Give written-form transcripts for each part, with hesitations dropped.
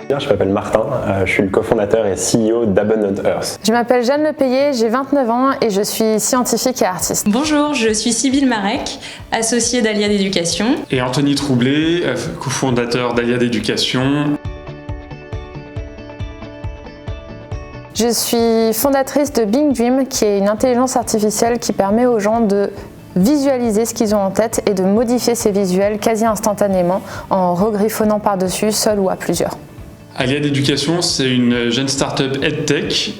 Je m'appelle Martin, je suis le cofondateur et CEO d'Abundant Earth. Je m'appelle Jeanne Lepayet, j'ai 29 ans et je suis scientifique et artiste. Bonjour, je suis Sybille Marek, associée d'Aliade Éducation. Et Anthony Troublé, cofondateur d'Aliade Éducation. Je suis fondatrice de Bing Dream, qui est une intelligence artificielle qui permet aux gens de visualiser ce qu'ils ont en tête et de modifier ces visuels quasi instantanément en regriffonnant par-dessus, seul ou à plusieurs. Aliade Éducation, c'est une jeune start-up EdTech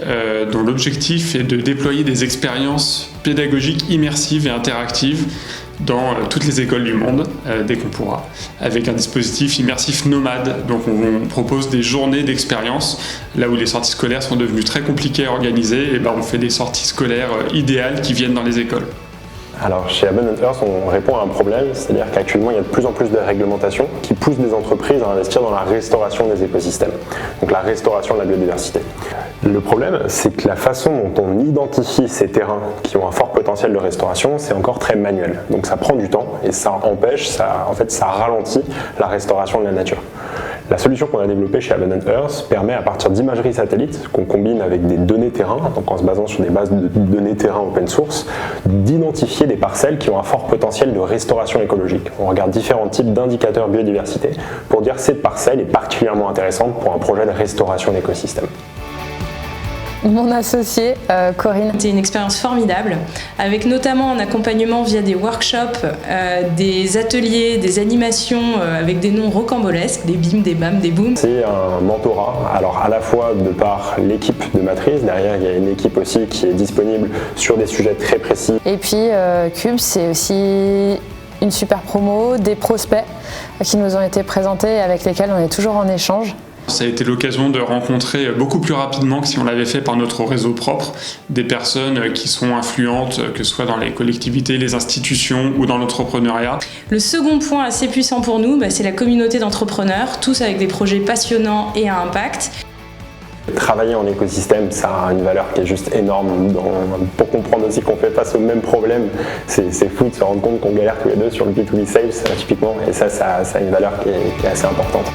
dont l'objectif est de déployer des expériences pédagogiques immersives et interactives dans toutes les écoles du monde, dès qu'on pourra, avec un dispositif immersif nomade. Donc on propose des journées d'expérience, là où les sorties scolaires sont devenues très compliquées à organiser, et on fait des sorties scolaires idéales qui viennent dans les écoles. Alors chez Abundant Earth, on répond à un problème, c'est-à-dire qu'actuellement il y a de plus en plus de réglementations qui poussent des entreprises à investir dans la restauration des écosystèmes, donc la restauration de la biodiversité. Le problème, c'est que la façon dont on identifie ces terrains qui ont un fort potentiel de restauration, c'est encore très manuel. Donc ça prend du temps et ça empêche, ça ralentit la restauration de la nature. La solution qu'on a développée chez Abundant Earth permet, à partir d'imagerie satellite qu'on combine avec des données terrain, donc en se basant sur des bases de données terrain open source, d'identifier des parcelles qui ont un fort potentiel de restauration écologique. On regarde différents types d'indicateurs biodiversité pour dire que cette parcelle est particulièrement intéressante pour un projet de restauration d'écosystème. Mon associée, Corinne. C'était une expérience formidable, avec notamment un accompagnement via des workshops, des ateliers, des animations avec des noms rocambolesques, des BIM, des BAM, des BOOM. C'est un mentorat, alors à la fois de par l'équipe de Matrice, derrière il y a une équipe aussi qui est disponible sur des sujets très précis. Et puis Cube, c'est aussi une super promo, des prospects qui nous ont été présentés et avec lesquels on est toujours en échange. Ça a été l'occasion de rencontrer beaucoup plus rapidement que si on l'avait fait par notre réseau propre des personnes qui sont influentes, que ce soit dans les collectivités, les institutions ou dans l'entrepreneuriat. Le second point assez puissant pour nous, c'est la communauté d'entrepreneurs, tous avec des projets passionnants et à impact. Travailler en écosystème, ça a une valeur qui est juste énorme. Pour comprendre aussi qu'on fait face au même problème, c'est fou de se rendre compte qu'on galère tous les deux sur le B2B sales, typiquement, et ça a une valeur qui est assez importante.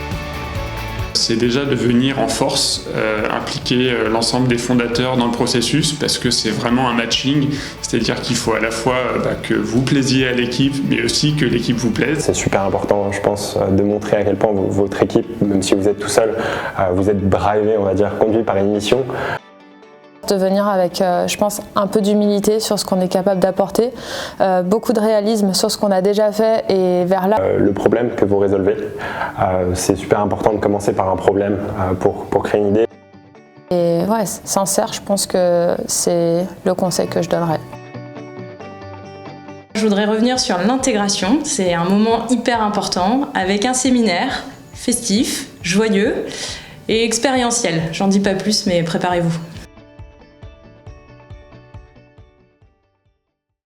C'est déjà de venir en force, impliquer l'ensemble des fondateurs dans le processus, parce que c'est vraiment un matching, c'est-à-dire qu'il faut à la fois que vous plaisiez à l'équipe, mais aussi que l'équipe vous plaise. C'est super important, je pense, de montrer à quel point votre équipe, même si vous êtes tout seul, vous êtes drivé, on va dire, conduit par une mission. De venir avec, je pense, un peu d'humilité sur ce qu'on est capable d'apporter, beaucoup de réalisme sur ce qu'on a déjà fait et vers là. Le problème que vous résolvez, c'est super important de commencer par un problème pour créer une idée. Et ouais, sincère, je pense que c'est le conseil que je donnerais. Je voudrais revenir sur l'intégration, c'est un moment hyper important avec un séminaire festif, joyeux et expérientiel. J'en dis pas plus, mais préparez-vous.